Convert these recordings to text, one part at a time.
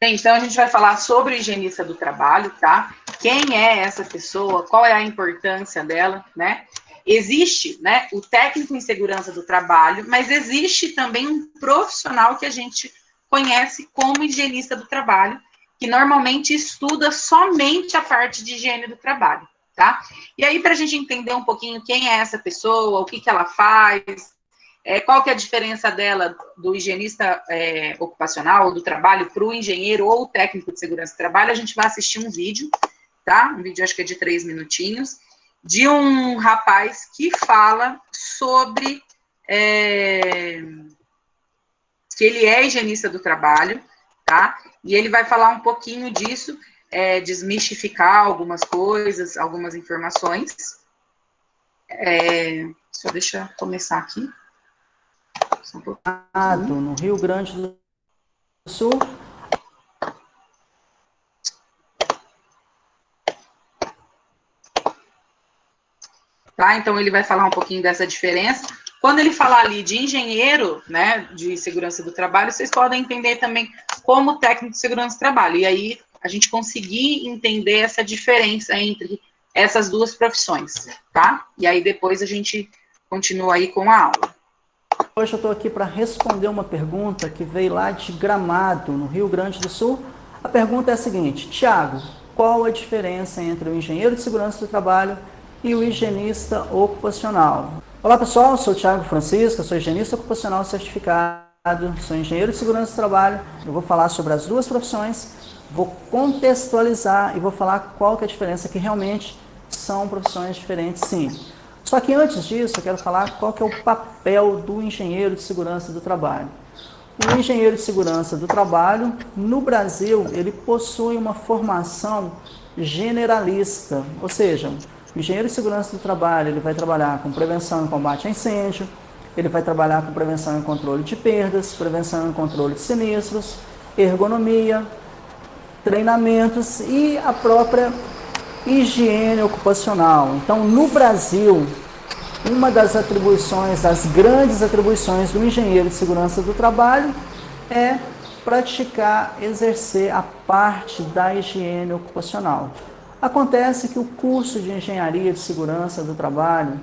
Bem, então a gente vai falar sobre o higienista do trabalho, tá? Quem é essa pessoa, qual é a importância dela, né? Existe, né, o técnico em segurança do trabalho, mas existe também um profissional que a gente conhece como higienista do trabalho, que normalmente estuda somente a parte de higiene do trabalho, tá? E aí, para a gente entender um pouquinho quem é essa pessoa, o que ela faz, qual que é a diferença dela do higienista ocupacional, do trabalho, para o engenheiro ou técnico de segurança do trabalho, a gente vai assistir um vídeo, tá? Um vídeo, acho que é de 3 minutinhos, de um rapaz que fala sobre que ele é higienista do trabalho, tá? E ele vai falar um pouquinho disso, desmistificar algumas coisas, algumas informações. Só deixa eu começar aqui. No Rio Grande do Sul. Tá? Então, ele vai falar um pouquinho dessa diferença. Quando ele falar ali de engenheiro, né, de segurança do trabalho, vocês podem entender também como técnico de segurança do trabalho. E aí, a gente conseguir entender essa diferença entre essas duas profissões, tá? E aí, depois a gente continua aí com a aula. Hoje eu estou aqui para responder uma pergunta que veio lá de Gramado, no Rio Grande do Sul. A pergunta é a seguinte: Tiago, qual a diferença entre o engenheiro de segurança do trabalho e o higienista ocupacional? Olá pessoal, eu sou o Tiago Francisco, sou higienista ocupacional certificado, sou engenheiro de segurança do trabalho. Eu vou falar sobre as duas profissões, vou contextualizar e vou falar qual que é a diferença, que realmente são profissões diferentes, sim. Só que antes disso, eu quero falar qual que é o papel do engenheiro de segurança do trabalho. O engenheiro de segurança do trabalho, no Brasil, ele possui uma formação generalista, ou seja, o engenheiro de segurança do trabalho, ele vai trabalhar com prevenção e combate a incêndio, ele vai trabalhar com prevenção e controle de perdas, prevenção e controle de sinistros, ergonomia, treinamentos e a própria higiene ocupacional. Então, no Brasil, uma das atribuições, das grandes atribuições do engenheiro de segurança do trabalho é praticar, exercer a parte da higiene ocupacional. Acontece que o curso de engenharia de segurança do trabalho,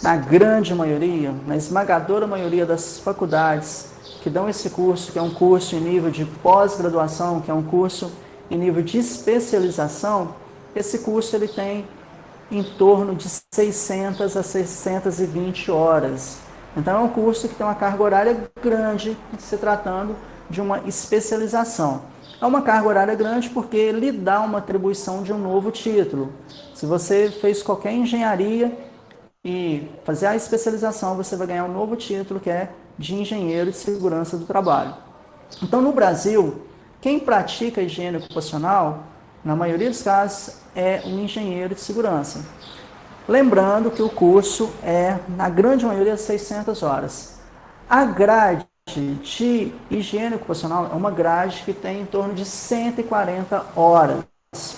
na grande maioria, na esmagadora maioria das faculdades que dão esse curso, que é um curso em nível de pós-graduação, que é um curso em nível de especialização, esse curso ele tem em torno de 600 a 620 horas. Então é um curso que tem uma carga horária grande, se tratando de uma especialização. É uma carga horária grande porque ele dá uma atribuição de um novo título. Se você fez qualquer engenharia e fazer a especialização, você vai ganhar um novo título que é de engenheiro de segurança do trabalho. Então no Brasil, quem pratica higiene ocupacional, na maioria dos casos, é um engenheiro de segurança. Lembrando que o curso é, na grande maioria, 600 horas. A grade de higiene ocupacional é uma grade que tem em torno de 140 horas.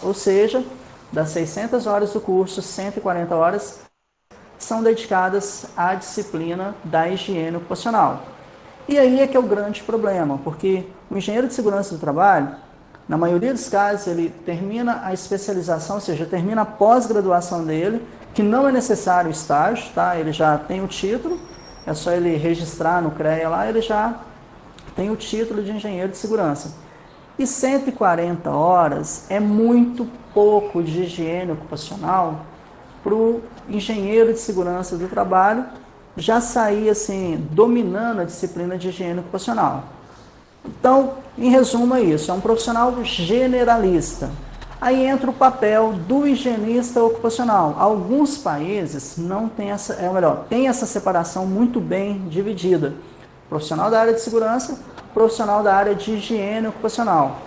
Ou seja, das 600 horas do curso, 140 horas são dedicadas à disciplina da higiene ocupacional. E aí é que é o grande problema, porque o engenheiro de segurança do trabalho, na maioria dos casos, ele termina a especialização, ou seja, termina a pós-graduação dele, que não é necessário estágio, tá? Ele já tem o título, é só ele registrar no CREA lá, ele já tem o título de engenheiro de segurança. E 140 horas é muito pouco de higiene ocupacional para o engenheiro de segurança do trabalho já sair assim, dominando a disciplina de higiene ocupacional. Então, em resumo é isso, é um profissional generalista. Aí entra o papel do higienista ocupacional. Alguns países não têm tem essa separação muito bem dividida. Profissional da área de segurança, profissional da área de higiene ocupacional.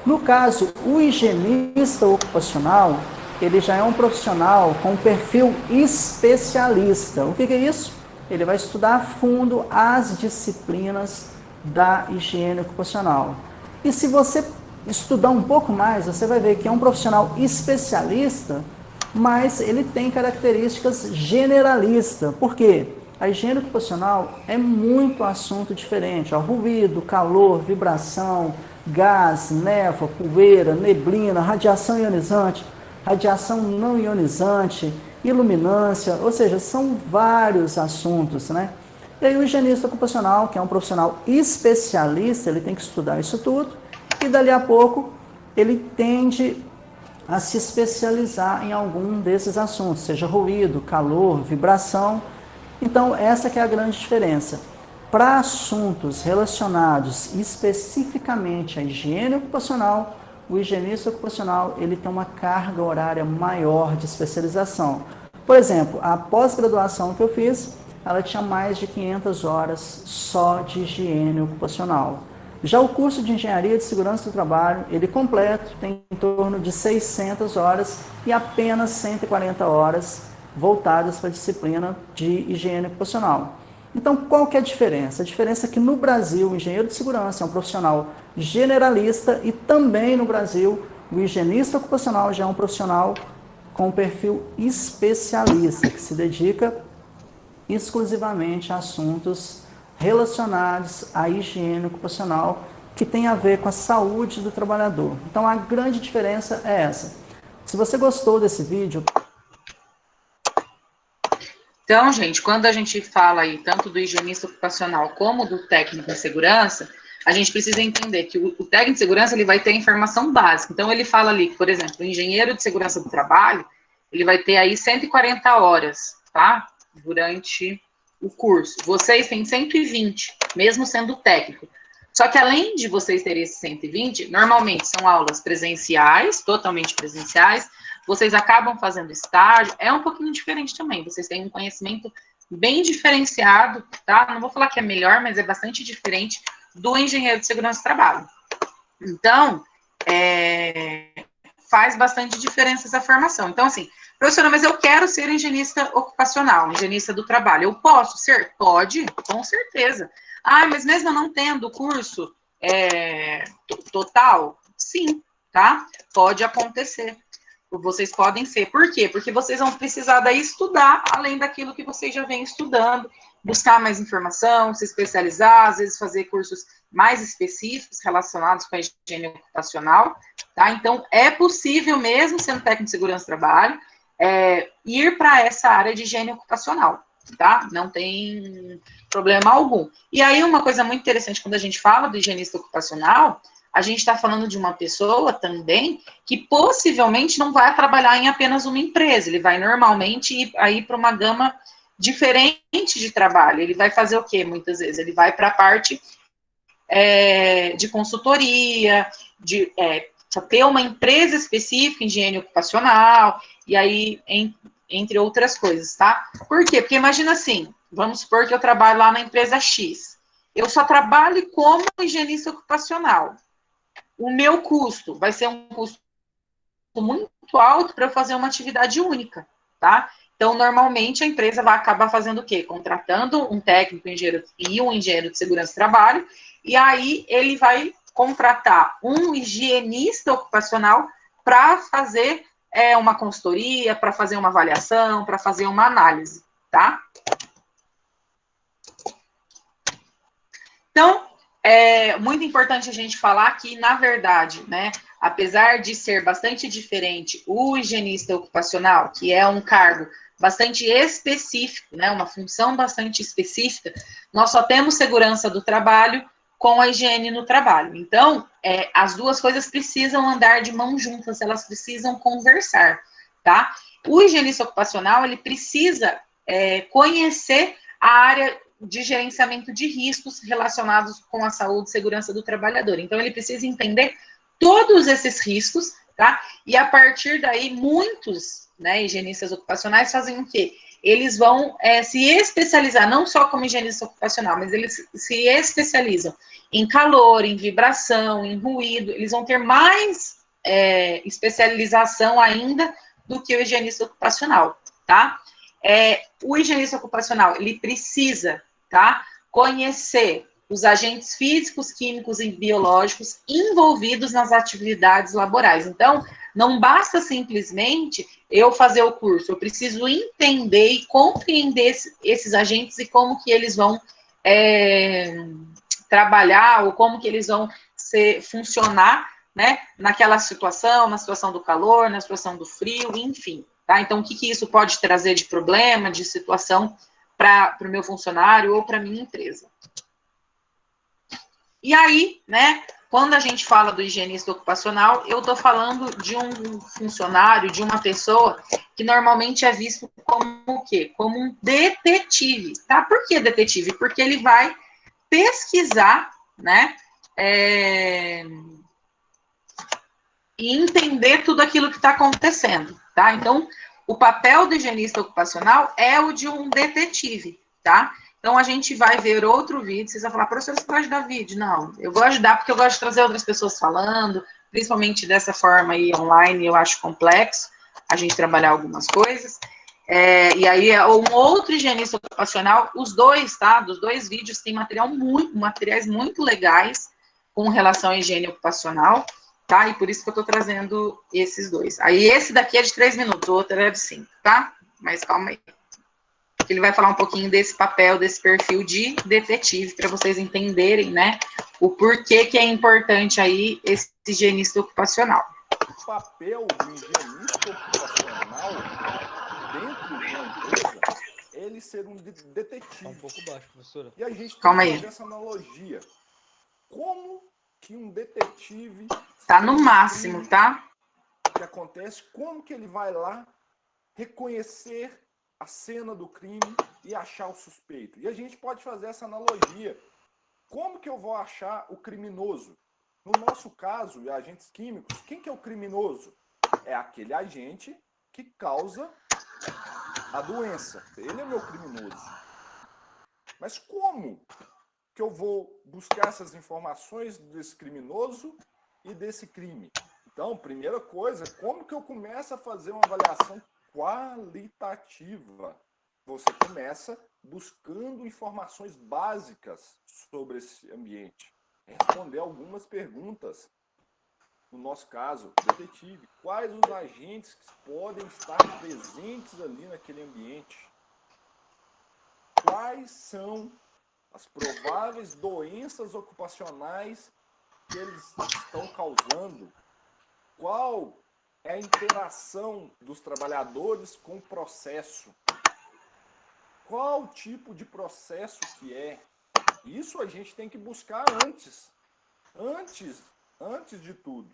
No caso, o higienista ocupacional, ele já é um profissional com perfil especialista. O que é isso? Ele vai estudar a fundo as disciplinas da higiene ocupacional. E se você estudar um pouco mais, você vai ver que é um profissional especialista, mas ele tem características generalistas. Por quê? A higiene ocupacional é muito assunto diferente. Ruído, calor, vibração, gás, névoa, poeira, neblina, radiação ionizante, radiação não ionizante, iluminância, ou seja, são vários assuntos, né? E aí o higienista ocupacional, que é um profissional especialista, ele tem que estudar isso tudo, e dali a pouco ele tende a se especializar em algum desses assuntos, seja ruído, calor, vibração. Então, essa que é a grande diferença. Para assuntos relacionados especificamente à higiene ocupacional, o higienista ocupacional ele tem uma carga horária maior de especialização. Por exemplo, a pós-graduação que eu fiz, ela tinha mais de 500 horas só de higiene ocupacional. Já o curso de Engenharia de Segurança do Trabalho, ele completo, tem em torno de 600 horas e apenas 140 horas voltadas para a disciplina de higiene ocupacional. Então, qual que é a diferença? A diferença é que no Brasil, o engenheiro de segurança é um profissional generalista e também no Brasil, o higienista ocupacional já é um profissional com perfil especialista, que se dedica exclusivamente a assuntos relacionados à higiene ocupacional, que tem a ver com a saúde do trabalhador. Então, a grande diferença é essa. Se você gostou desse vídeo... Então, gente, quando a gente fala aí tanto do higienista ocupacional como do técnico em segurança, a gente precisa entender que o técnico de segurança ele vai ter informação básica. Então, ele fala ali, por exemplo, o engenheiro de segurança do trabalho, ele vai ter aí 140 horas, tá? Durante o curso. Vocês têm 120, mesmo sendo técnico. Só que além de vocês terem esses 120, normalmente são aulas presenciais, totalmente presenciais, vocês acabam fazendo estágio, é um pouquinho diferente também, vocês têm um conhecimento bem diferenciado, tá? Não vou falar que é melhor, mas é bastante diferente do engenheiro de segurança do trabalho. Então, faz bastante diferença essa formação. Então, assim, professora, mas eu quero ser higienista ocupacional, higienista do trabalho. Eu posso ser? Pode, com certeza. Ah, mas mesmo não tendo curso total? Sim, tá? Pode acontecer. Vocês podem ser. Por quê? Porque vocês vão precisar daí estudar, além daquilo que vocês já vêm estudando, buscar mais informação, se especializar, às vezes fazer cursos mais específicos relacionados com a higiene ocupacional, tá? Então, é possível mesmo, sendo técnico de segurança do trabalho, ir para essa área de higiene ocupacional, tá? Não tem problema algum. E aí, uma coisa muito interessante, quando a gente fala do higienista ocupacional, a gente está falando de uma pessoa também que possivelmente não vai trabalhar em apenas uma empresa, ele vai normalmente ir para uma gama diferente de trabalho. Ele vai fazer o quê, muitas vezes? Ele vai para a parte de consultoria, de ter uma empresa específica em higiene ocupacional, e aí, entre outras coisas, tá? Por quê? Porque imagina assim, vamos supor que eu trabalho lá na empresa X, eu só trabalho como higienista ocupacional. O meu custo vai ser um custo muito alto para eu fazer uma atividade única, tá? Então, normalmente, a empresa vai acabar fazendo o quê? Contratando um técnico engenheiro e um engenheiro de segurança do trabalho, e aí ele vai contratar um higienista ocupacional para fazer uma consultoria, para fazer uma avaliação, para fazer uma análise, tá? Então, é muito importante a gente falar que, na verdade, né, apesar de ser bastante diferente o higienista ocupacional, que é um cargo bastante específico, né, uma função bastante específica, nós só temos segurança do trabalho com a higiene no trabalho. Então, as duas coisas precisam andar de mãos juntas, elas precisam conversar, tá? O higienista ocupacional, ele precisa conhecer a área de gerenciamento de riscos relacionados com a saúde e segurança do trabalhador. Então, ele precisa entender todos esses riscos, tá? E a partir daí, muitos, né, higienistas ocupacionais fazem o quê? Eles vão se especializar, não só como higienista ocupacional, mas eles se especializam em calor, em vibração, em ruído, eles vão ter mais especialização ainda do que o higienista ocupacional, tá? O higienista ocupacional, ele precisa, tá, conhecer os agentes físicos, químicos e biológicos envolvidos nas atividades laborais. Então, não basta simplesmente eu fazer o curso, eu preciso entender e compreender esses agentes e como que eles vão trabalhar ou como que eles vão funcionar, né, naquela situação, na situação do calor, na situação do frio, enfim, tá? Então, o que isso pode trazer de problema, de situação para o meu funcionário ou para a minha empresa. E aí, né, quando a gente fala do higienista ocupacional, eu estou falando de um funcionário, de uma pessoa que normalmente é visto como o quê? Como um detetive, tá? Por que detetive? Porque ele vai pesquisar, né, e entender tudo aquilo que está acontecendo, tá? Então, o papel do higienista ocupacional é o de um detetive, tá? Então, a gente vai ver outro vídeo, vocês vão falar, professor, você gosta de dar vídeo? Não, eu gosto de dar porque eu gosto de trazer outras pessoas falando, principalmente dessa forma aí online, eu acho complexo a gente trabalhar algumas coisas. E aí, um outro higienista ocupacional, os dois, tá? Dos dois vídeos tem materiais muito legais com relação à higiene ocupacional, tá? E por isso que eu tô trazendo esses dois. Aí esse daqui é de 3 minutos, o outro é de 5, tá? Mas calma aí. Ele vai falar um pouquinho desse papel, desse perfil de detetive, para vocês entenderem, né, o porquê que é importante aí esse higienista ocupacional. O papel do higienista ocupacional dentro de uma empresa é ele ser um detetive. Tá um pouco baixo, professora. E a gente Calma tem que aí. fazer essa analogia. Como que um detetive... Tá no máximo, tá? Que acontece, como que ele vai lá reconhecer a cena do crime e achar o suspeito? E a gente pode fazer essa analogia. Como que eu vou achar o criminoso? No nosso caso, agentes químicos, quem que é o criminoso? É aquele agente que causa a doença. Ele é meu criminoso. Mas como que eu vou buscar essas informações desse criminoso e desse crime? Então, primeira coisa, como que eu começo a fazer uma avaliação qualitativa? Você começa buscando informações básicas sobre esse ambiente. Responder algumas perguntas. No nosso caso, detetive, quais os agentes que podem estar presentes ali naquele ambiente? Quais são as prováveis doenças ocupacionais que eles estão causando? Qual é a interação dos trabalhadores com o processo? Qual tipo de processo que é? Isso a gente tem que buscar antes de tudo.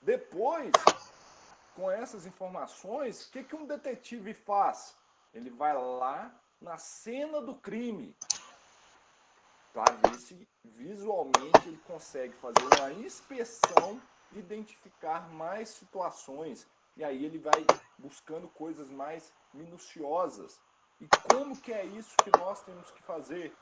Depois, com essas informações, o que um detetive faz? Ele vai lá na cena do crime para ver se visualmente ele consegue fazer uma inspeção, identificar mais situações, e aí ele vai buscando coisas mais minuciosas. E como que é isso que nós temos que fazer?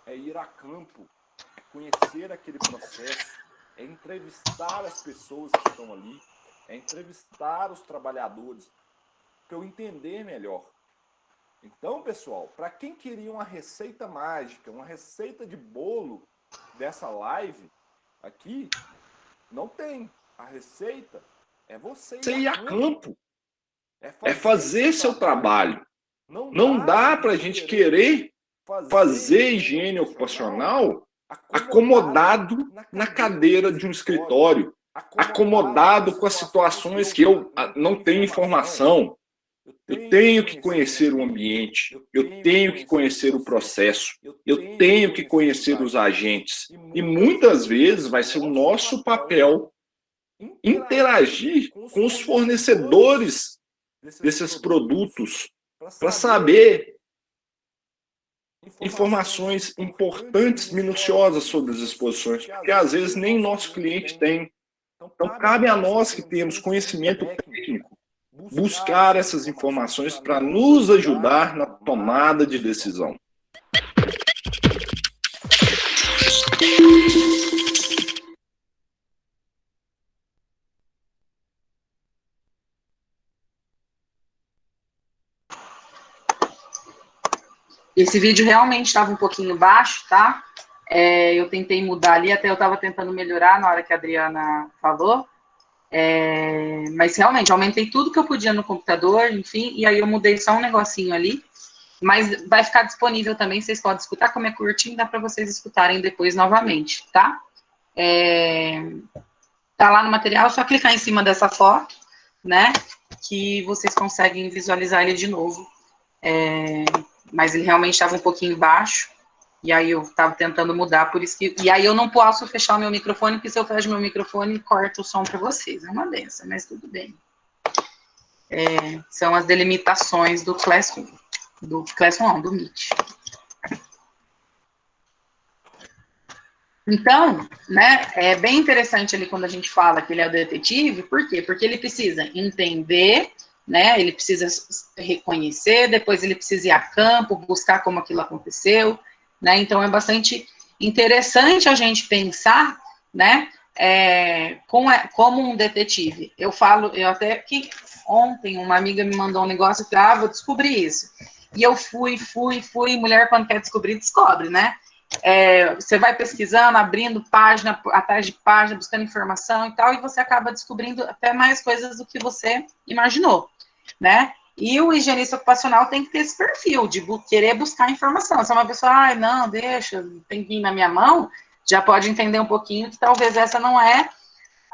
É ir a campo, é conhecer aquele processo, é entrevistar as pessoas que estão ali, é entrevistar os trabalhadores, para eu entender melhor. Então, pessoal, para quem queria uma receita mágica, uma receita de bolo dessa live aqui, não tem. A receita é você ir a campo. É fazer seu trabalho. Não dá para a gente querer fazer higiene ocupacional acomodado na cadeira de um escritório, acomodado com as situações que eu não tenho informação. Eu tenho que conhecer o ambiente, eu tenho que conhecer o processo, eu tenho que conhecer os agentes. E muitas vezes vai ser o nosso papel interagir com os fornecedores desses produtos para saber informações importantes, minuciosas sobre as exposições, porque às vezes nem nosso cliente tem. Então cabe a nós que temos conhecimento técnico buscar essas informações para nos ajudar na tomada de decisão. Esse vídeo realmente estava um pouquinho baixo, tá? Eu tentei mudar ali, até eu estava tentando melhorar na hora que a Adriana falou. Mas realmente, aumentei tudo que eu podia no computador, enfim, e aí eu mudei só um negocinho ali. Mas vai ficar disponível também, vocês podem escutar, como é curtinho, dá para vocês escutarem depois novamente, tá? Tá lá no material, é só clicar em cima dessa foto, né, que vocês conseguem visualizar ele de novo. Mas ele realmente estava um pouquinho baixo, e aí eu estava tentando mudar, por isso que... E aí eu não posso fechar o meu microfone, porque se eu fecho meu microfone, corta o som para vocês. É uma benção, mas tudo bem. São as delimitações do Classroom. Do Meet. Então, né, é bem interessante ali quando a gente fala que ele é o detetive, por quê? Porque ele precisa entender, né, ele precisa reconhecer, depois ele precisa ir a campo, buscar como aquilo aconteceu, né, então é bastante interessante a gente pensar, né, como um detetive. Eu até que ontem uma amiga me mandou um negócio, eu falei, vou descobrir isso. E eu fui, mulher quando quer descobrir, descobre, né? Você vai pesquisando, abrindo página atrás de página, buscando informação e tal, e você acaba descobrindo até mais coisas do que você imaginou, né? E o higienista ocupacional tem que ter esse perfil de querer buscar informação. Se é uma pessoa, não, deixa, tem que ir na minha mão, já pode entender um pouquinho que talvez essa não é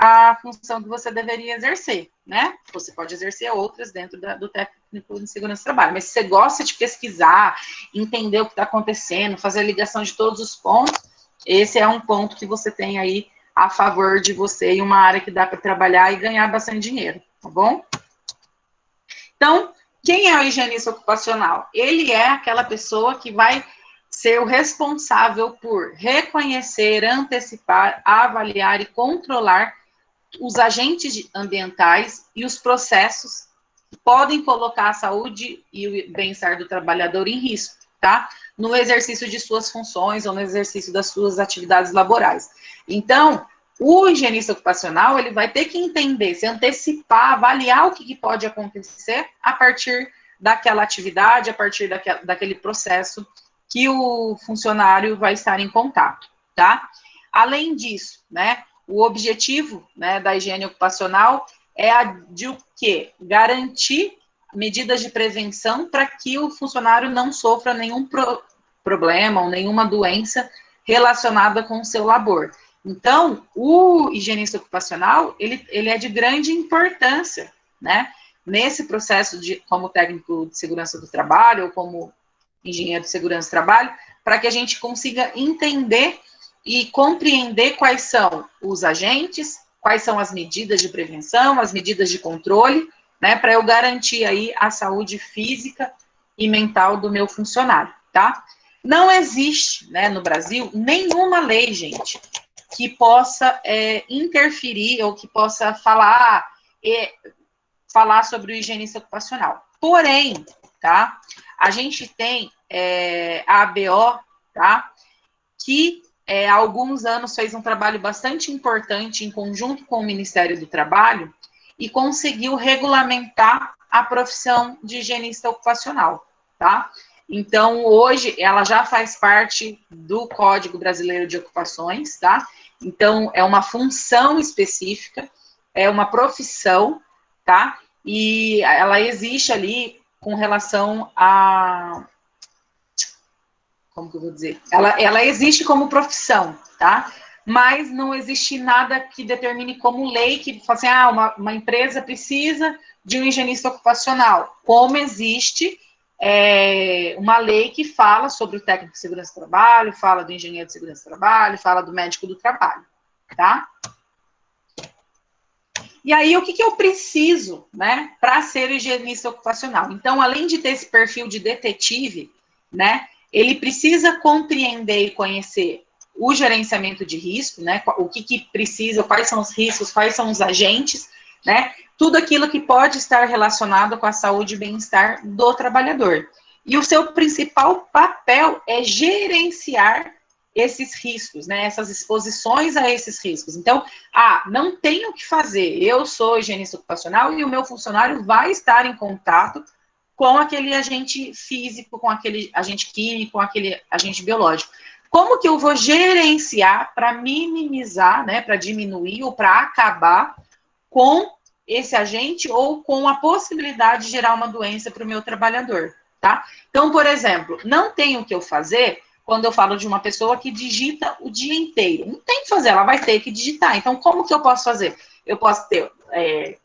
a função que você deveria exercer, né? Você pode exercer outras dentro do técnico de segurança do trabalho, mas se você gosta de pesquisar, entender o que está acontecendo, fazer a ligação de todos os pontos, esse é um ponto que você tem aí a favor de você e uma área que dá para trabalhar e ganhar bastante dinheiro, tá bom? Então, quem é o higienista ocupacional? Ele é aquela pessoa que vai ser o responsável por reconhecer, antecipar, avaliar e controlar os agentes ambientais e os processos que podem colocar a saúde e o bem-estar do trabalhador em risco, tá? No exercício de suas funções ou no exercício das suas atividades laborais. Então, o higienista ocupacional, ele vai ter que entender, se antecipar, avaliar o que pode acontecer a partir daquela atividade, a partir daquele processo que o funcionário vai estar em contato, tá? Além disso, né, o objetivo, né, da higiene ocupacional é de o quê? Garantir medidas de prevenção para que o funcionário não sofra nenhum problema ou nenhuma doença relacionada com o seu labor. Então, o higienista ocupacional, ele é de grande importância, né, nesse processo como técnico de segurança do trabalho ou como engenheiro de segurança do trabalho, para que a gente consiga entender e compreender quais são os agentes, quais são as medidas de prevenção, as medidas de controle, né, para eu garantir aí a saúde física e mental do meu funcionário, tá? Não existe, né, no Brasil, nenhuma lei, gente, que possa interferir ou que possa falar sobre o higienista ocupacional. Porém, tá, a gente tem a ABO, tá, que há alguns anos fez um trabalho bastante importante em conjunto com o Ministério do Trabalho e conseguiu regulamentar a profissão de higienista ocupacional, tá? Então, hoje, ela já faz parte do Código Brasileiro de Ocupações, tá? Então, é uma função específica, é uma profissão, tá? E ela existe ali com relação a... Como que eu vou dizer? Ela existe como profissão, tá? Mas não existe nada que determine como lei que fala assim, uma empresa precisa de um higienista ocupacional. Como existe uma lei que fala sobre o técnico de segurança do trabalho, fala do engenheiro de segurança do trabalho, fala do médico do trabalho, tá? E aí, o que eu preciso, né, para ser higienista ocupacional? Então, além de ter esse perfil de detetive, né, ele precisa compreender e conhecer o gerenciamento de risco, né, o que precisa, quais são os riscos, quais são os agentes, né, tudo aquilo que pode estar relacionado com a saúde e bem-estar do trabalhador. E o seu principal papel é gerenciar esses riscos, né, essas exposições a esses riscos. Então, não tenho o que fazer, eu sou higienista ocupacional e o meu funcionário vai estar em contato com aquele agente físico, com aquele agente químico, com aquele agente biológico. Como que eu vou gerenciar para minimizar, né, para diminuir ou para acabar com esse agente ou com a possibilidade de gerar uma doença para o meu trabalhador? tá? Então, por exemplo, não tem o que eu fazer quando eu falo de uma pessoa que digita o dia inteiro. Não tem que fazer, ela vai ter que digitar. Então, como que eu posso fazer? Eu posso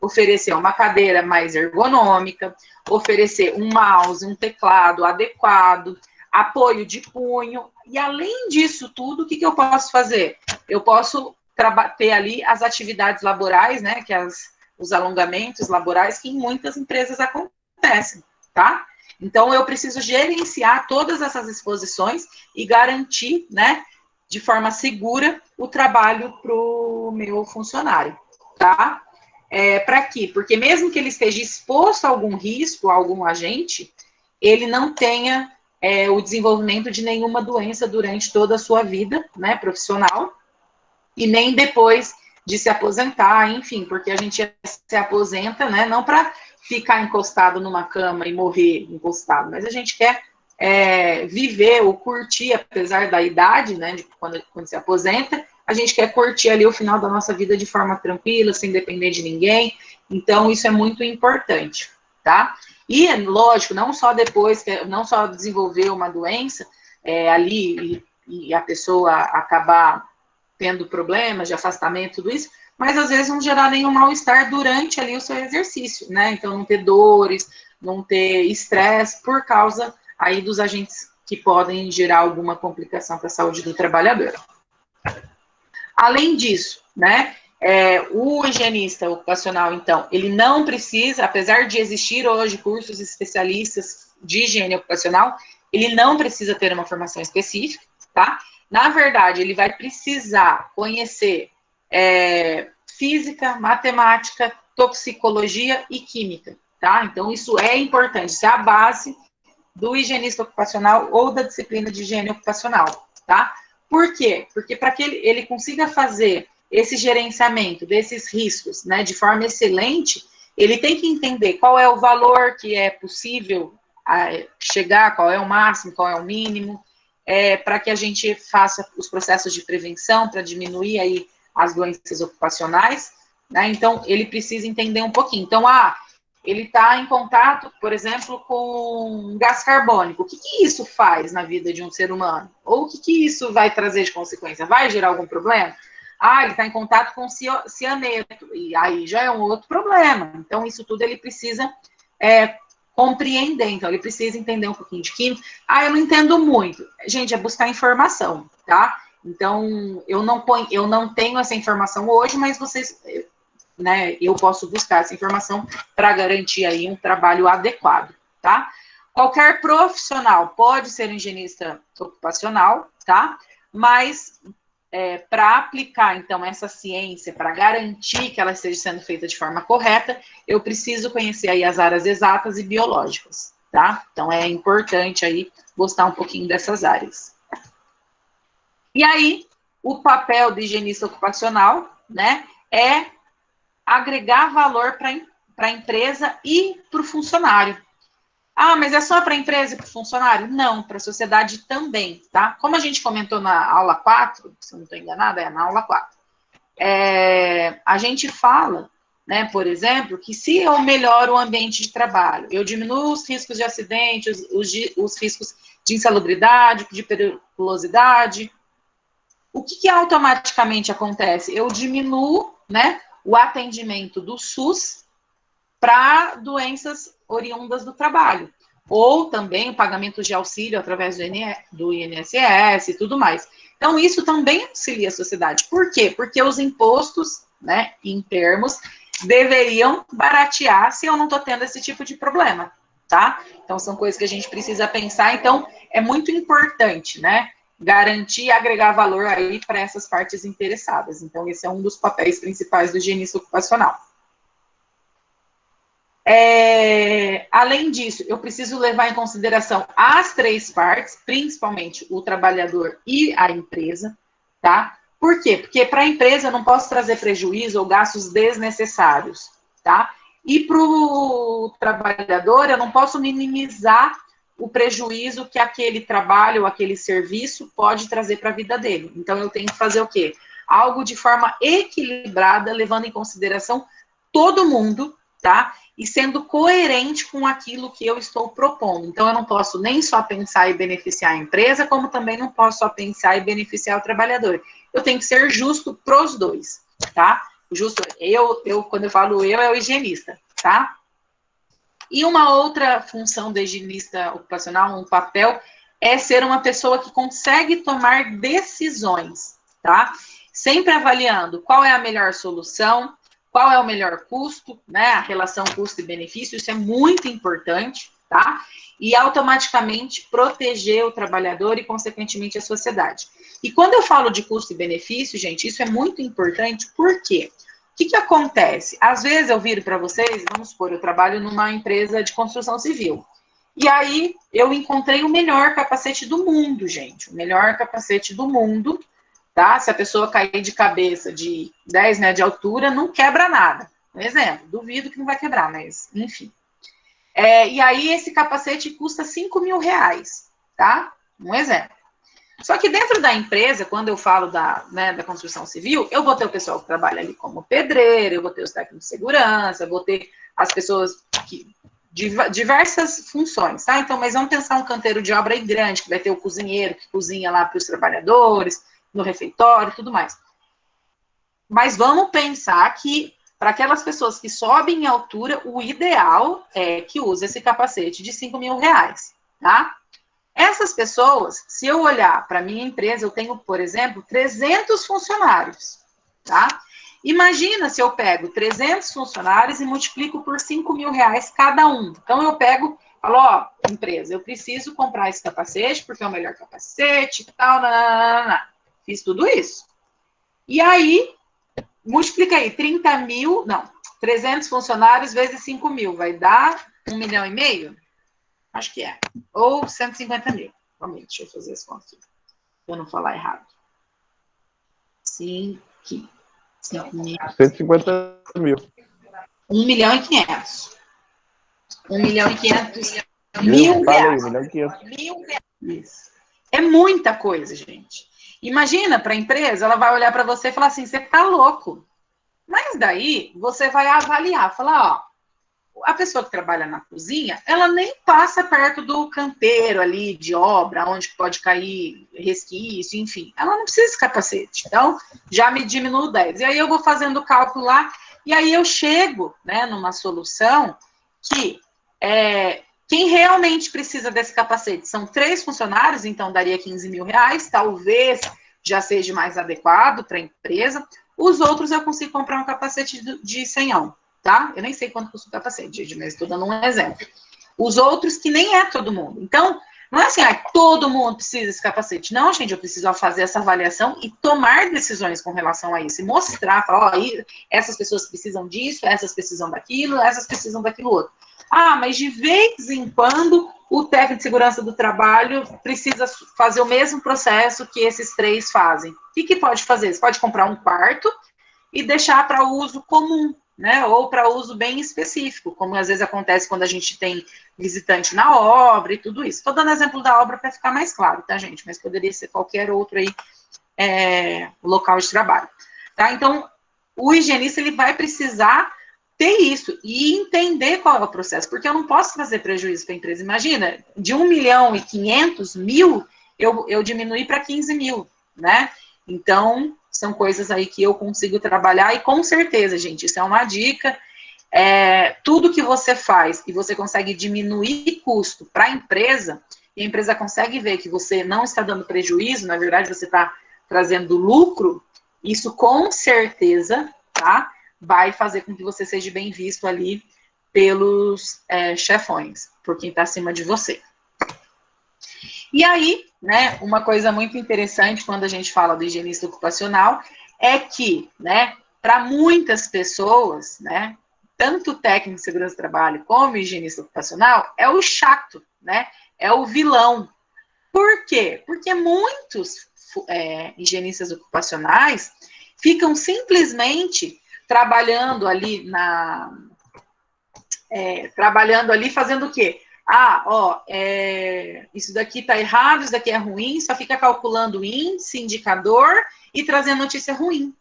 oferecer uma cadeira mais ergonômica, oferecer um mouse, um teclado adequado, apoio de punho, e além disso tudo, o que eu posso fazer? Eu posso ter ali as atividades laborais, né, que os alongamentos laborais que em muitas empresas acontecem, tá? Então, eu preciso gerenciar todas essas exposições e garantir, né, de forma segura, o trabalho para o meu funcionário, tá? Para quê? Porque mesmo que ele esteja exposto a algum risco, a algum agente, ele não tenha o desenvolvimento de nenhuma doença durante toda a sua vida, né, profissional, e nem depois de se aposentar, enfim, porque a gente se aposenta, né, não para ficar encostado numa cama e morrer encostado, mas a gente quer viver ou curtir, apesar da idade, né, de quando se aposenta, a gente quer curtir ali o final da nossa vida de forma tranquila, sem depender de ninguém, então isso é muito importante, tá? E, lógico, não só depois, não só desenvolver uma doença ali e a pessoa acabar tendo problemas de afastamento, tudo isso, mas às vezes não gerar nenhum mal-estar durante ali o seu exercício, né? Então, não ter dores, não ter estresse por causa aí dos agentes que podem gerar alguma complicação para a saúde do trabalhador. Além disso, né, o higienista ocupacional, então, ele não precisa, apesar de existir hoje cursos especialistas de higiene ocupacional, ele não precisa ter uma formação específica, tá? Na verdade, ele vai precisar conhecer física, matemática, toxicologia e química, tá? Então, isso é importante, isso é a base do higienista ocupacional ou da disciplina de higiene ocupacional, tá? Por quê? Porque para que ele consiga fazer esse gerenciamento desses riscos, né, de forma excelente, ele tem que entender qual é o valor que é possível chegar, qual é o máximo, qual é o mínimo, para que a gente faça os processos de prevenção, para diminuir aí as doenças ocupacionais, né? Então, ele precisa entender um pouquinho. Então, ele está em contato, por exemplo, com gás carbônico. O que isso faz na vida de um ser humano? Ou o que isso vai trazer de consequência? Vai gerar algum problema? Ele está em contato com cianeto, e aí já é um outro problema. Então, isso tudo ele precisa compreender, então ele precisa entender um pouquinho de química. Eu não entendo muito. Gente, é buscar informação, tá? Então, eu não tenho essa informação hoje, mas vocês, né, eu posso buscar essa informação para garantir aí um trabalho adequado, tá? Qualquer profissional pode ser higienista ocupacional, tá? Mas para aplicar, então, essa ciência, para garantir que ela esteja sendo feita de forma correta, eu preciso conhecer aí as áreas exatas e biológicas, tá? Então, é importante aí gostar um pouquinho dessas áreas. E aí, o papel do higienista ocupacional, né, é agregar valor para a empresa e para o funcionário. Mas é só para a empresa e para o funcionário? Não, para a sociedade também, tá? Como a gente comentou na aula 4, se eu não estou enganada, na aula 4, a gente fala, né, por exemplo, que se eu melhoro o ambiente de trabalho, eu diminuo os riscos de acidente, os riscos de insalubridade, de periculosidade, o que automaticamente acontece? Eu diminuo, né, o atendimento do SUS para doenças oriundas do trabalho, ou também o pagamento de auxílio através do INSS e tudo mais. Então, isso também auxilia a sociedade. Por quê? Porque os impostos, né, em termos, deveriam baratear se eu não estou tendo esse tipo de problema, tá? Então, são coisas que a gente precisa pensar. Então, é muito importante, né, garantir e agregar valor aí para essas partes interessadas. Então, esse é um dos papéis principais do higienista ocupacional. Além disso, eu preciso levar em consideração as três partes, principalmente o trabalhador e a empresa, tá? Por quê? Porque para a empresa eu não posso trazer prejuízo ou gastos desnecessários, tá? E para o trabalhador eu não posso minimizar o prejuízo que aquele trabalho ou aquele serviço pode trazer para a vida dele. Então, eu tenho que fazer o quê? Algo de forma equilibrada, levando em consideração todo mundo, tá? E sendo coerente com aquilo que eu estou propondo. Então, eu não posso nem só pensar e beneficiar a empresa, como também não posso só pensar e beneficiar o trabalhador. Eu tenho que ser justo pros dois, tá? Justo, quando eu falo eu, é o higienista, tá? E uma outra função do higienista ocupacional, um papel, é ser uma pessoa que consegue tomar decisões, tá? Sempre avaliando qual é a melhor solução, qual é o melhor custo, né? A relação custo e benefício, isso é muito importante, tá? E automaticamente proteger o trabalhador e, consequentemente, a sociedade. E quando eu falo de custo e benefício, gente, isso é muito importante, por quê? O que acontece? Às vezes eu viro para vocês, vamos supor, eu trabalho numa empresa de construção civil. E aí eu encontrei o melhor capacete do mundo, gente. O melhor capacete do mundo, tá? Se a pessoa cair de cabeça de 10 metros de altura, não quebra nada. Um exemplo, duvido que não vai quebrar, mas enfim. E aí esse capacete custa 5 mil reais, tá? Um exemplo. Só que dentro da empresa, quando eu falo da construção civil, eu vou ter o pessoal que trabalha ali como pedreiro, eu vou ter os técnicos de segurança, eu vou ter as pessoas que diversas funções, tá? Então, mas vamos pensar um canteiro de obra aí grande, que vai ter o cozinheiro que cozinha lá para os trabalhadores, no refeitório, tudo mais. Mas vamos pensar que, para aquelas pessoas que sobem em altura, o ideal é que use esse capacete de 5 mil reais, tá? Essas pessoas, se eu olhar para a minha empresa, eu tenho, por exemplo, 300 funcionários, tá? Imagina se eu pego 300 funcionários e multiplico por 5 mil reais cada um. Então, eu pego, falo, ó, empresa, eu preciso comprar esse capacete, porque é o melhor capacete e tal, nananana. Fiz tudo isso. E aí, multiplica aí, 300 funcionários vezes 5 mil, vai dar 1,5 milhão? Acho que é. Ou 150 mil. Calma aí, deixa eu fazer esse conto aqui. Pra eu não falar errado. 5 mil. 150 mil. 1,5 milhão. 1,5 milhão reais. 1.500.000. Isso. É muita coisa, gente. Imagina para a empresa, ela vai olhar para você e falar assim, você tá louco. Mas daí, você vai avaliar, falar, ó, a pessoa que trabalha na cozinha, ela nem passa perto do canteiro ali de obra, onde pode cair resquício, enfim. Ela não precisa de capacete. Então, já me diminuo 10. E aí eu vou fazendo o cálculo lá, e aí eu chego, né, numa solução que quem realmente precisa desse capacete são 3 funcionários, então daria 15 mil reais, talvez já seja mais adequado para a empresa. Os outros eu consigo comprar um capacete de 100, tá? Eu nem sei quanto custa o capacete, gente, mas estou dando um exemplo. Os outros que nem é todo mundo. Então, não é assim, todo mundo precisa desse capacete. Não, gente, eu preciso fazer essa avaliação e tomar decisões com relação a isso. E mostrar, falar, ó, essas pessoas precisam disso, essas precisam daquilo, essas precisam daquilo outro. Ah, mas de vez em quando o técnico de segurança do trabalho precisa fazer o mesmo processo que esses 3 fazem. O que pode fazer? Você pode comprar um quarto e deixar para uso comum, né? Ou para uso bem específico, como às vezes acontece quando a gente tem visitante na obra e tudo isso. Estou dando exemplo da obra para ficar mais claro, tá, gente? Mas poderia ser qualquer outro aí local de trabalho. Tá? Então, o higienista ele vai precisar ter isso e entender qual é o processo, porque eu não posso trazer prejuízo para a empresa. Imagina, de 1.500.000, eu diminuí para 15 mil, né? Então, são coisas aí que eu consigo trabalhar e com certeza, gente, isso é uma dica. Tudo que você faz e você consegue diminuir custo para a empresa, e a empresa consegue ver que você não está dando prejuízo, na verdade você está trazendo lucro, isso com certeza, tá? Vai fazer com que você seja bem visto ali pelos chefões, por quem está acima de você. E aí, né, uma coisa muito interessante quando a gente fala do higienista ocupacional é que, né, para muitas pessoas, né, tanto o técnico de segurança do trabalho como o higienista ocupacional é o chato, né, é o vilão. Por quê? Porque muitos higienistas ocupacionais ficam simplesmente trabalhando ali fazendo o quê? Isso daqui tá errado, isso daqui é ruim, só fica calculando índice, indicador e trazendo notícia ruim.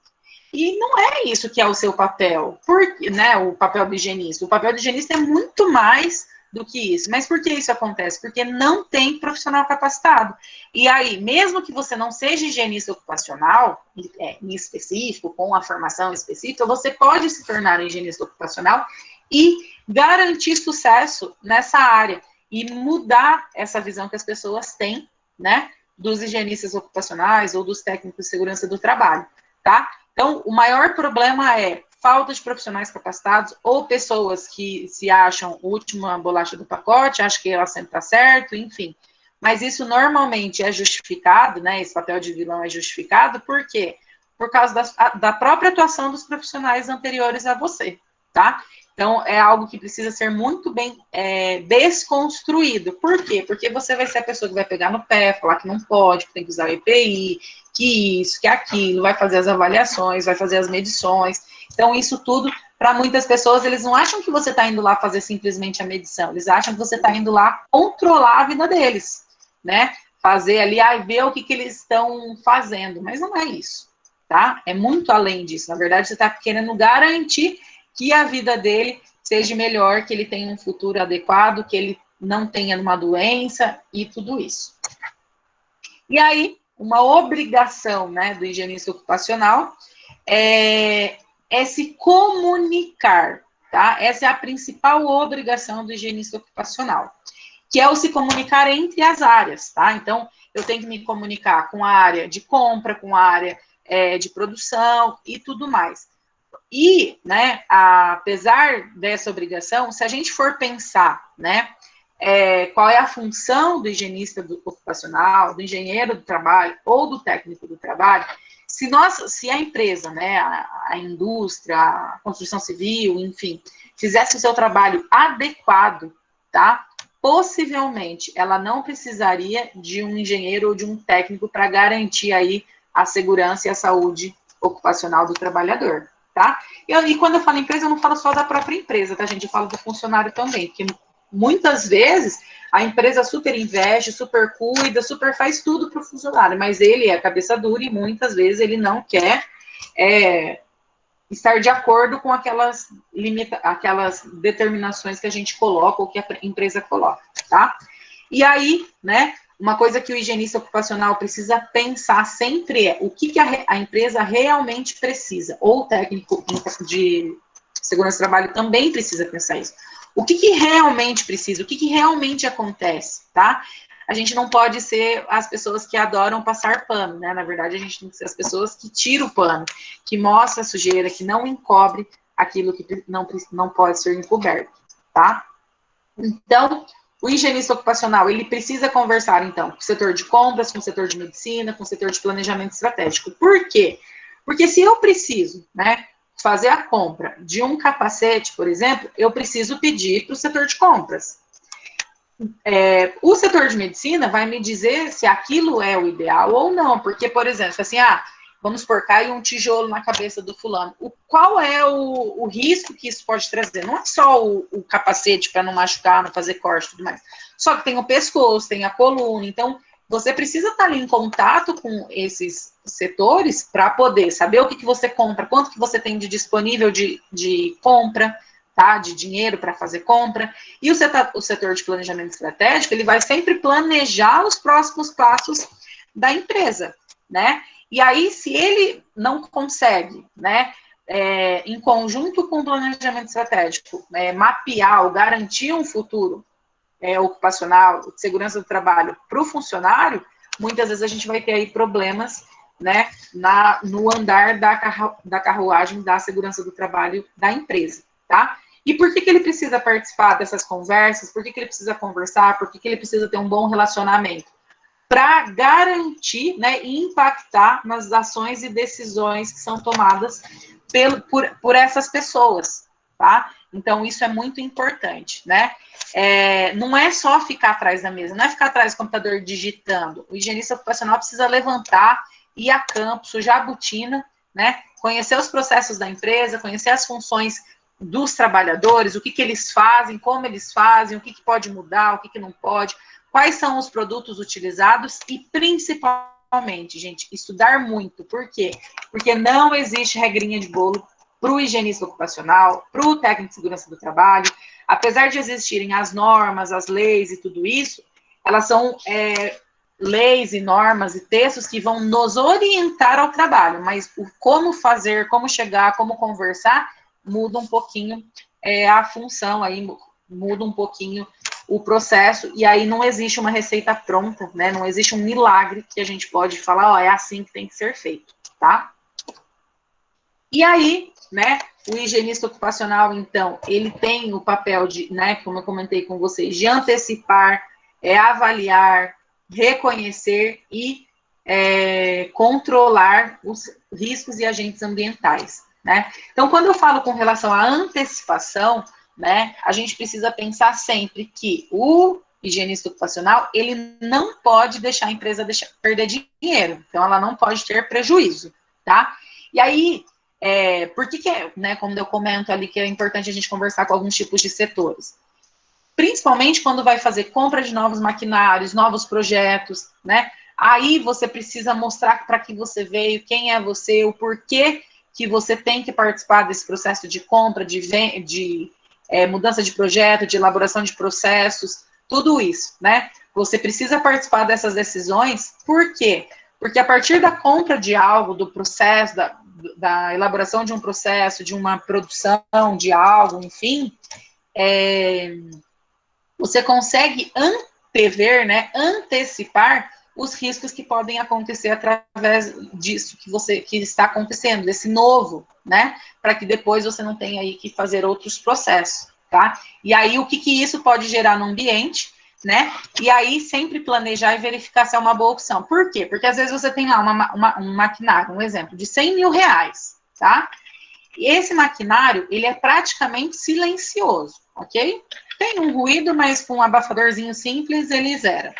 E não é isso que é o seu papel, porque, né, o papel do higienista. O papel do higienista é muito mais do que isso. Mas por que isso acontece? Porque não tem profissional capacitado. E aí, mesmo que você não seja higienista ocupacional, em específico, com a formação específica, você pode se tornar um higienista ocupacional e garantir sucesso nessa área e mudar essa visão que as pessoas têm, né, dos higienistas ocupacionais ou dos técnicos de segurança do trabalho, tá? Então, o maior problema é falta de profissionais capacitados ou pessoas que se acham última bolacha do pacote, acham que ela sempre está certo, enfim. Mas isso normalmente é justificado, né? Esse papel de vilão é justificado, por quê? Por causa da própria atuação dos profissionais anteriores a você, tá? Então, é algo que precisa ser muito bem desconstruído. Por quê? Porque você vai ser a pessoa que vai pegar no pé, falar que não pode, que tem que usar o EPI, que isso, que aquilo, vai fazer as avaliações, vai fazer as medições. Então, isso tudo, para muitas pessoas, eles não acham que você está indo lá fazer simplesmente a medição, eles acham que você está indo lá controlar a vida deles, né? Fazer ali, ver o que eles estão fazendo, mas não é isso, tá? É muito além disso. Na verdade, você está querendo garantir que a vida dele seja melhor, que ele tenha um futuro adequado, que ele não tenha uma doença e tudo isso. E aí, uma obrigação, né, do higienista ocupacional é se comunicar, tá? Essa é a principal obrigação do higienista ocupacional, que é o se comunicar entre as áreas, tá? Então, eu tenho que me comunicar com a área de compra, com a área de produção e tudo mais. E, né, apesar dessa obrigação, se a gente for pensar, né, qual é a função do higienista ocupacional, do engenheiro do trabalho ou do técnico do trabalho, se a empresa, né, a indústria, a construção civil, enfim, fizesse o seu trabalho adequado, tá? Possivelmente ela não precisaria de um engenheiro ou de um técnico para garantir aí a segurança e a saúde ocupacional do trabalhador, tá? E quando eu falo empresa, eu não falo só da própria empresa, tá, gente? Eu falo do funcionário também, porque muitas vezes a empresa super investe, super cuida, super faz tudo para o funcionário, mas ele é cabeça dura e muitas vezes ele não quer estar de acordo com aquelas determinações que a gente coloca ou que a empresa coloca, tá? E aí, né, uma coisa que o higienista ocupacional precisa pensar sempre é o que a empresa realmente precisa, ou o técnico de segurança do trabalho também precisa pensar isso. O que realmente precisa, o que realmente acontece, tá? A gente não pode ser as pessoas que adoram passar pano, né? Na verdade, a gente tem que ser as pessoas que tiram o pano, que mostram a sujeira, que não encobre aquilo que não pode ser encoberto, tá? Então, o higienista ocupacional, ele precisa conversar, então, com o setor de compras, com o setor de medicina, com o setor de planejamento estratégico. Por quê? Porque se eu preciso, né, fazer a compra de um capacete, por exemplo, eu preciso pedir para o setor de compras. O setor de medicina vai me dizer se aquilo é o ideal ou não, porque, por exemplo, assim, vamos pôr, cai um tijolo na cabeça do fulano. Qual é o risco que isso pode trazer? Não é só o capacete para não machucar, não fazer corte e tudo mais. Só que tem o pescoço, tem a coluna. Então, você precisa estar ali em contato com esses setores para poder saber o que você compra, quanto que você tem de disponível de compra, tá? De dinheiro para fazer compra. E o setor de planejamento estratégico, ele vai sempre planejar os próximos passos da empresa, né? E aí, se ele não consegue, né, em conjunto com o planejamento estratégico, mapear ou garantir um futuro ocupacional, de segurança do trabalho para o funcionário, muitas vezes a gente vai ter aí problemas, né, no andar da carruagem da segurança do trabalho da empresa, tá? E por que ele precisa participar dessas conversas? Por que ele precisa conversar? Por que ele precisa ter um bom relacionamento? Para garantir, né, e impactar nas ações e decisões que são tomadas por essas pessoas, tá? Então, isso é muito importante, né? Não é só ficar atrás da mesa, não é ficar atrás do computador digitando. O higienista ocupacional precisa levantar, ir a campo, sujar a botina, né? Conhecer os processos da empresa, conhecer as funções dos trabalhadores, o que eles fazem, como eles fazem, o que pode mudar, o que não pode, quais são os produtos utilizados e, principalmente, realmente, gente, estudar muito. Por quê? Porque não existe regrinha de bolo para o higienista ocupacional, para o técnico de segurança do trabalho. Apesar de existirem as normas, as leis e tudo isso, elas são leis e normas e textos que vão nos orientar ao trabalho, mas o como fazer, como chegar, como conversar, muda um pouquinho a função, aí muda um pouquinho o processo, e aí não existe uma receita pronta, né? Não existe um milagre que a gente pode falar, ó, é assim que tem que ser feito, tá? E aí, né, o higienista ocupacional, então, ele tem o papel de, né, como eu comentei com vocês, de antecipar, avaliar, reconhecer e controlar os riscos e agentes ambientais, né? Então, quando eu falo com relação à antecipação, né, a gente precisa pensar sempre que o higienista ocupacional, ele não pode deixar a empresa perder dinheiro, então ela não pode ter prejuízo, tá? E aí, por que né, como eu comento ali, que é importante a gente conversar com alguns tipos de setores? Principalmente quando vai fazer compra de novos maquinários, novos projetos, né? Aí você precisa mostrar para que você veio, quem é você, o porquê que você tem que participar desse processo de compra, de mudança de projeto, de elaboração de processos, tudo isso, né? Você precisa participar dessas decisões, por quê? Porque a partir da compra de algo, do processo, da elaboração de um processo, de uma produção de algo, enfim, você consegue antever, né, antecipar os riscos que podem acontecer através disso que está acontecendo, desse novo, né, para que depois você não tenha aí que fazer outros processos, tá? E aí, o que isso pode gerar no ambiente, né? E aí, sempre planejar e verificar se é uma boa opção. Por quê? Porque às vezes você tem lá um maquinário, um exemplo, de 100 mil reais, tá? E esse maquinário, ele é praticamente silencioso, ok? Tem um ruído, mas com um abafadorzinho simples, ele zera.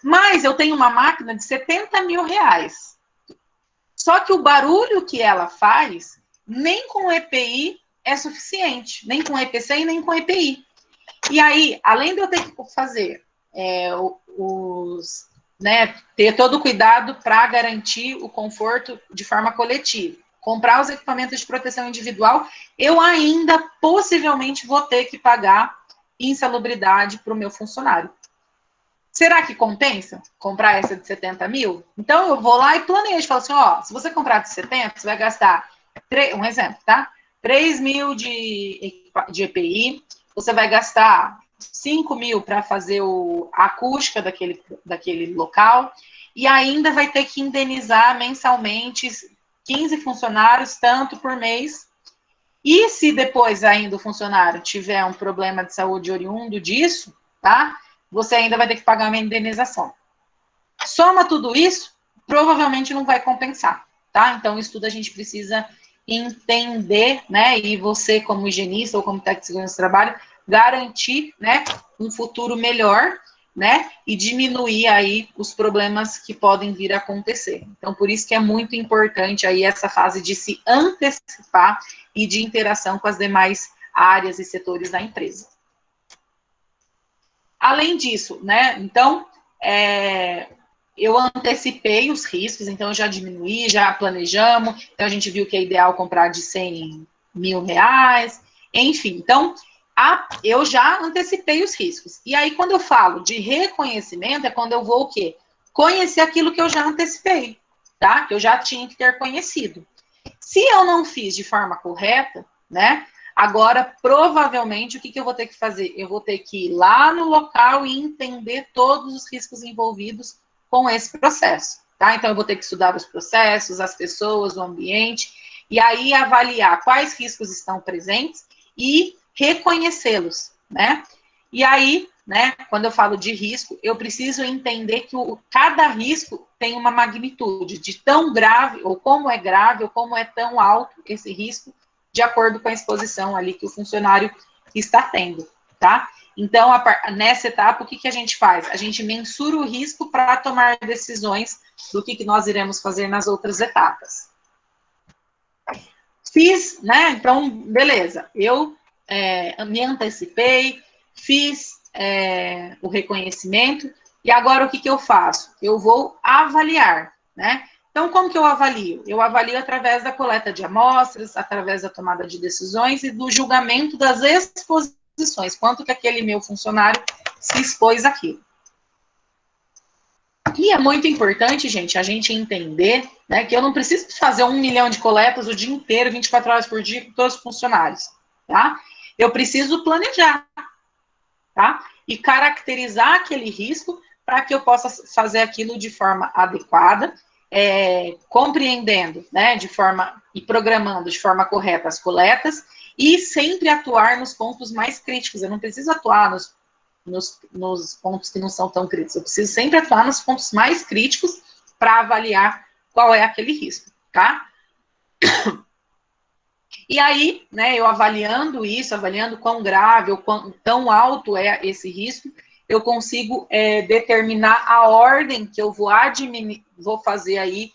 Mas eu tenho uma máquina de 70 mil reais. Só que o barulho que ela faz, nem com EPI é suficiente. Nem com EPC e nem com EPI. E aí, além de eu ter que fazer né, ter todo o cuidado para garantir o conforto de forma coletiva, comprar os equipamentos de proteção individual, eu ainda possivelmente vou ter que pagar insalubridade para o meu funcionário. Será que compensa comprar essa de 70 mil? Então, eu vou lá e planejo. Falo assim, ó, se você comprar de 70, você vai gastar, um exemplo, tá? 3 mil de EPI, você vai gastar 5 mil para fazer a acústica daquele local, e ainda vai ter que indenizar mensalmente 15 funcionários, tanto por mês. E se depois ainda o funcionário tiver um problema de saúde oriundo disso, tá? Você ainda vai ter que pagar uma indenização. Soma tudo isso, provavelmente não vai compensar, tá? Então, isso tudo a gente precisa entender, né? E você, como higienista ou como técnico de segurança do trabalho, garantir, né, um futuro melhor, né? E diminuir aí os problemas que podem vir a acontecer. Então, por isso que é muito importante aí essa fase de se antecipar e de interação com as demais áreas e setores da empresa. Além disso, né, então, eu antecipei os riscos, então eu já diminuí, já planejamos, então a gente viu que é ideal comprar de 100 mil reais, enfim, então, eu já antecipei os riscos. E aí, quando eu falo de reconhecimento, é quando eu vou o quê? Conhecer aquilo que eu já antecipei, tá? Que eu já tinha que ter conhecido. Se eu não fiz de forma correta, né, agora, provavelmente, o que eu vou ter que fazer? Eu vou ter que ir lá no local e entender todos os riscos envolvidos com esse processo, tá? Então, eu vou ter que estudar os processos, as pessoas, o ambiente, e aí avaliar quais riscos estão presentes e reconhecê-los, né? E aí, né, quando eu falo de risco, eu preciso entender que cada risco tem uma magnitude de tão grave, ou como é grave, ou como é tão alto esse risco, de acordo com a exposição ali que o funcionário está tendo, tá? Então, nessa etapa, o que a gente faz? A gente mensura o risco para tomar decisões do que nós iremos fazer nas outras etapas. Fiz, né? Então, beleza. Eu me antecipei, fiz o reconhecimento, E agora o que, que eu faço? Eu vou avaliar, né? Então, como que eu avalio? Eu avalio através da coleta de amostras, através da tomada de decisões e do julgamento das exposições. Quanto que aquele meu funcionário se expôs aqui. E é muito importante, gente, a gente entender, né, que eu não preciso fazer 1 milhão de coletas o dia inteiro, 24 horas por dia, com todos os funcionários, tá? Eu preciso planejar, tá? E caracterizar aquele risco para que eu possa fazer aquilo de forma adequada, compreendendo, né, de forma e programando de forma correta as coletas e sempre atuar nos pontos mais críticos. Eu não preciso atuar nos pontos que não são tão críticos. Eu preciso sempre atuar nos pontos mais críticos para avaliar qual é aquele risco, tá? E aí, né, eu avaliando isso, avaliando quão grave ou tão alto é esse risco, eu consigo determinar a ordem que eu vou fazer aí,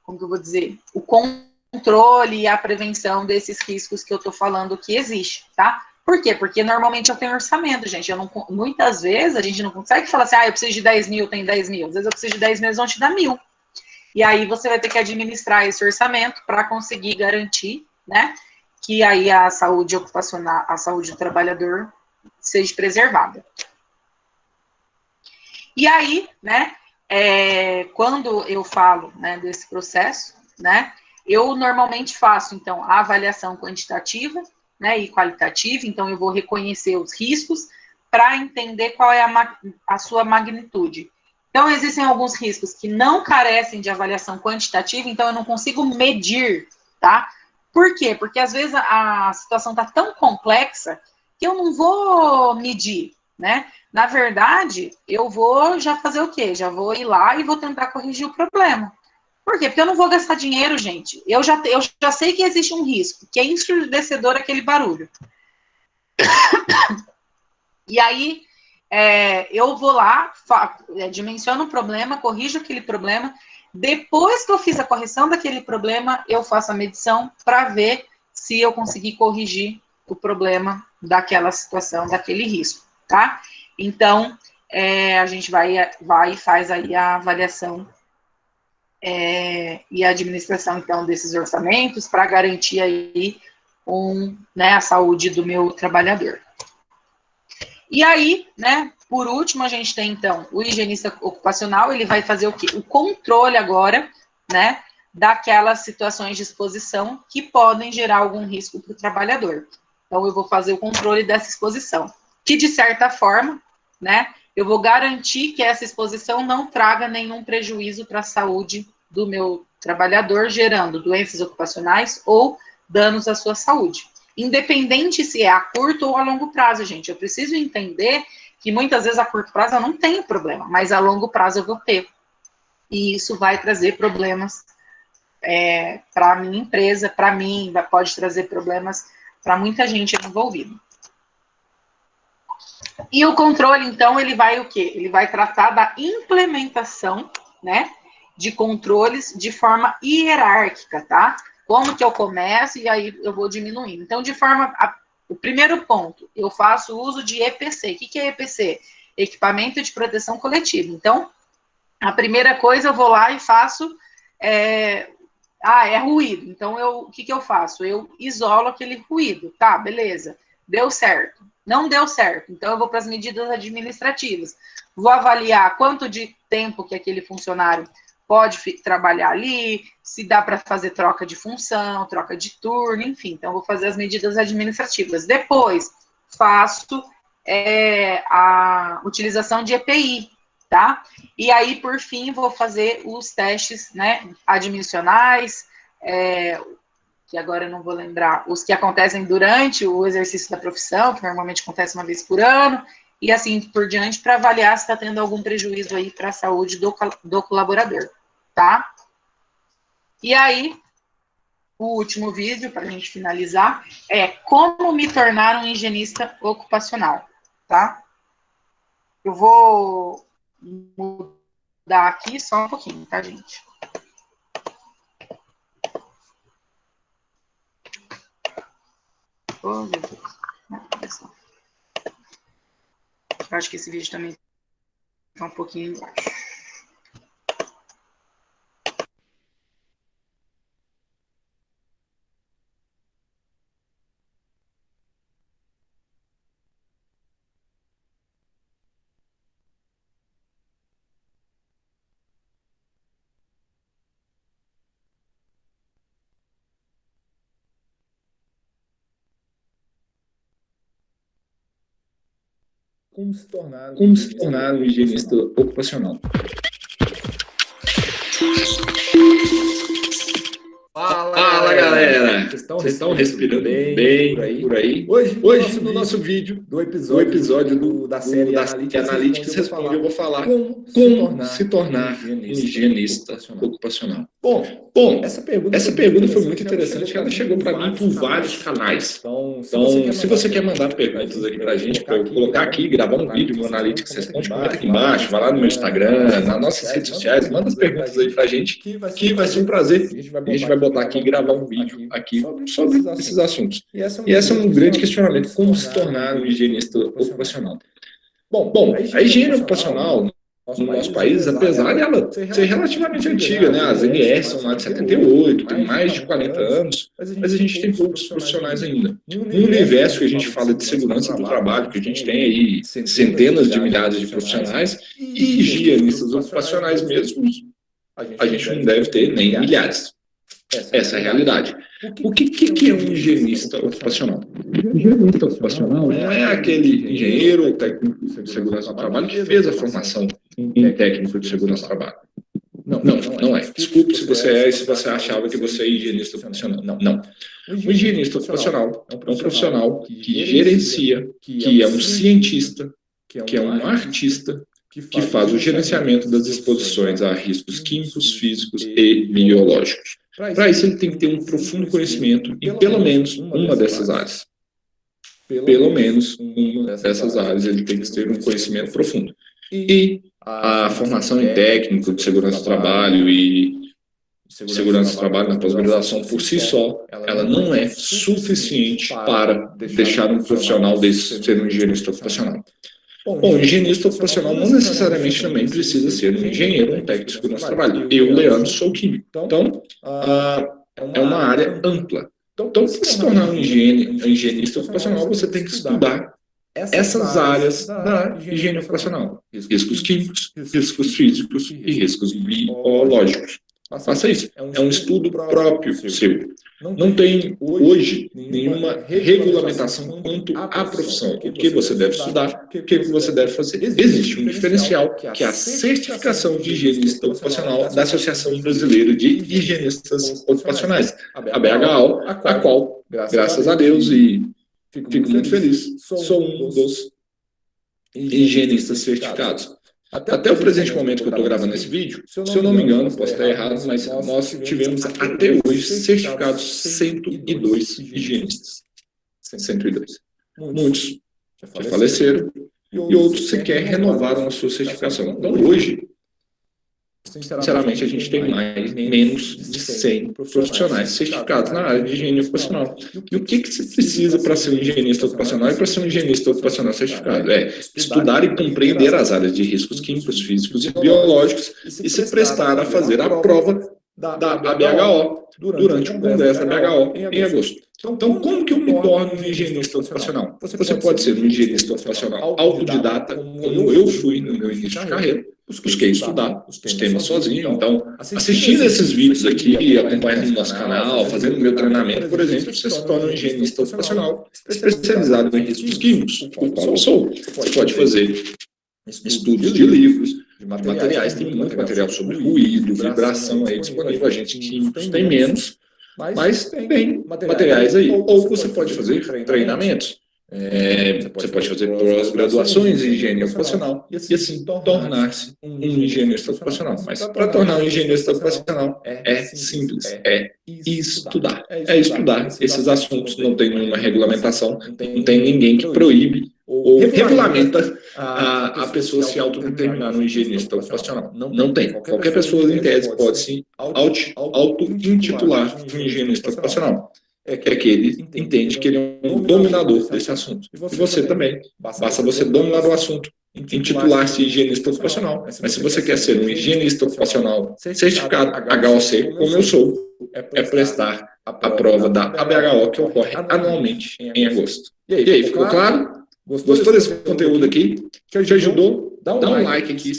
como que eu vou dizer? O controle e a prevenção desses riscos que eu estou falando que existe, tá? Por quê? Porque normalmente eu tenho orçamento, gente. Muitas vezes a gente não consegue falar assim, eu preciso de 10 mil, tem 10 mil. Às vezes eu preciso de 10 mil, eles vão te dar 1.000. E aí você vai ter que administrar esse orçamento para conseguir garantir, né, que aí a saúde ocupacional, a saúde do trabalhador seja preservada. E aí, né, quando eu falo, né, desse processo, né, eu normalmente faço, então, a avaliação quantitativa, né, e qualitativa, então eu vou reconhecer os riscos para entender qual é a sua magnitude. Então, existem alguns riscos que não carecem de avaliação quantitativa, então eu não consigo medir, tá? Por quê? Porque às vezes a situação está tão complexa que eu não vou medir, né? Na verdade, eu vou já fazer o quê? Já vou ir lá e vou tentar corrigir o problema. Por quê? Porque eu não vou gastar dinheiro, gente. Eu já sei que existe um risco, que é ensurdecedor aquele barulho. E aí, eu vou lá, dimensiono o problema, corrijo aquele problema. Depois que eu fiz a correção daquele problema, eu faço a medição para ver se eu consegui corrigir o problema daquela situação, daquele risco, tá? Então, a gente vai e faz aí a avaliação e a administração, então, desses orçamentos para garantir aí a saúde do meu trabalhador. E aí, né, por último, a gente tem, então, o higienista ocupacional, ele vai fazer o quê? O controle agora, né, daquelas situações de exposição que podem gerar algum risco para o trabalhador. Então, eu vou fazer o controle dessa exposição, que, de certa forma, né, eu vou garantir que essa exposição não traga nenhum prejuízo para a saúde do meu trabalhador, gerando doenças ocupacionais ou danos à sua saúde. Independente se é a curto ou a longo prazo, gente. Eu preciso entender que muitas vezes a curto prazo eu não tenho problema, mas a longo prazo eu vou ter. E isso vai trazer problemas para a minha empresa, para mim, pode trazer problemas para muita gente envolvida. E o controle, então, ele vai o quê? Ele vai tratar da implementação, né, de controles de forma hierárquica, tá? Como que eu começo e aí eu vou diminuindo. Então, o primeiro ponto, eu faço uso de EPC. O que é EPC? Equipamento de proteção coletiva. Então, a primeira coisa eu vou lá e faço, é ruído. Então, o que eu faço? Eu isolo aquele ruído. Tá, beleza. Deu certo. Não deu certo. Então, eu vou para as medidas administrativas. Vou avaliar quanto de tempo que aquele funcionário pode trabalhar ali, se dá para fazer troca de função, troca de turno, enfim. Então, vou fazer as medidas administrativas. Depois, faço a utilização de EPI, tá? E aí, por fim, vou fazer os testes, né, admissionais, que agora eu não vou lembrar, os que acontecem durante o exercício da profissão, que normalmente acontece uma vez por ano, e assim por diante, para avaliar se está tendo algum prejuízo aí para a saúde do colaborador, tá? E aí, o último vídeo, para a gente finalizar, é como me tornar um higienista ocupacional, tá? Eu vou mudar aqui só um pouquinho, tá, gente? Oh, meu Deus. Eu acho que esse vídeo também está um pouquinho embaixo. Como se tornar um higienista ocupacional? Fala, galera! Vocês estão respirando bem por aí? Hoje no nosso vídeo, do episódio da série Analytics Responde, eu vou falar como se tornar um higienista ocupacional. Bom, essa pergunta foi muito interessante, ela chegou para mim por vários canais. Então, se você quer mandar perguntas aqui para a gente, para eu colocar aqui, gravar um vídeo no Analytics Responde, comenta aqui embaixo, vai lá no meu Instagram, nas nossas redes sociais, manda as perguntas aí para a gente, que vai ser um prazer. A gente vai botar aqui e gravar um vídeo aqui sobre esses assuntos. E esse é um grande questionamento, como se tornar um higienista ocupacional. Bom, a higiene ocupacional no nosso país, apesar de ela ser relativamente antiga, né? As NS são lá de 78, tem mais de 40 anos, mas a gente tem poucos profissionais ainda. No universo que a gente fala de segurança do trabalho, que a gente tem aí centenas de milhares de profissionais, e higienistas ocupacionais mesmo, a gente não deve ter nem milhares. Essa é a realidade. O que é um higienista ocupacional? O higienista ocupacional não é aquele engenheiro ou técnico de segurança do trabalho que fez a formação em técnico de segurança do trabalho. Não é. Desculpe se você é e se você achava que você é higienista ocupacional. Não. O higienista ocupacional é um profissional que gerencia, que é um cientista, que é um artista, que faz o gerenciamento das exposições a riscos químicos, físicos e biológicos. Para isso, ele tem que ter um profundo conhecimento em pelo menos uma dessas áreas. Pelo menos uma dessas áreas ele tem que ter um conhecimento profundo. E a formação em técnico de segurança do trabalho e segurança do trabalho na pós-graduação por si só, ela não é suficiente para deixar um profissional desse ser um higienista ocupacional. Bom, o higienista ocupacional não necessariamente também precisa ser um engenheiro, um técnico de segurança do trabalho. Eu, Leandro, sou químico. Então, é uma área ampla. Então, para se tornar um higienista ocupacional, você tem que estudar essas áreas da higiene ocupacional. Riscos químicos, riscos físicos e riscos biológicos. Faça isso. É um estudo próprio seu. Não tem, hoje, nenhuma regulamentação quanto à profissão. O que você deve estudar, o que você deve fazer. Existe um diferencial, que é a certificação de higienista ocupacional da Associação Brasileira de Higienistas Ocupacionais, a BHO, a qual, graças a Deus, e fico muito feliz, sou um dos higienistas certificados. Até o presente momento que eu estou gravando esse vídeo, se eu não me engano, posso estar errado, mas nós tivemos até hoje certificados 102 higienistas. 102. Muitos já faleceram e outros sequer renovaram a sua certificação. Então, hoje, sinceramente, a gente tem menos de 100 profissionais certificados na área de higiene ocupacional. E o que se precisa para ser um higienista ocupacional e para ser um higienista ocupacional certificado? É estudar e compreender as áreas de riscos químicos, físicos e biológicos e se prestar a fazer a prova da ABHO durante o congresso da BHO em agosto. Então, como que eu me torno um higienista ocupacional? Você pode ser um higienista ocupacional autodidata, como eu fui no meu início de carreira. Busquei estudar os temas sozinho. Então, assistindo esses vídeos aqui, acompanhando o nosso canal, fazendo o meu treinamento, por exemplo, você se torna um higienista ocupacional especializado em riscos químicos, o qual eu sou. Você pode fazer estudos de livros, de materiais, tem muito material sobre ruído, vibração aí disponível. A gente químicos tem menos, mas tem materiais aí. Ou você pode fazer treinamentos. Você pode fazer pós-graduações em higiene ocupacional e assim tornar-se um higienista ocupacional. Mas para tornar um higienista ocupacional é simples, é estudar. É estudar esses assuntos, não tem nenhuma regulamentação, não tem ninguém que proíbe ou regulamenta a pessoa se autodeterminar no higienista ocupacional. Não tem. Qualquer pessoa, em tese, pode se auto-intitular um higienista ocupacional. é que ele entende que ele é um dominador desse assunto. E você também. Basta você dominar o assunto, intitular-se higienista ocupacional. Mas se você quer ser um higienista ocupacional certificado HOC, como eu sou, é prestar a prova da ABHO, que ocorre anualmente em agosto. E aí, ficou claro? Gostou desse conteúdo aqui? Que ajudou? Dá um like aqui.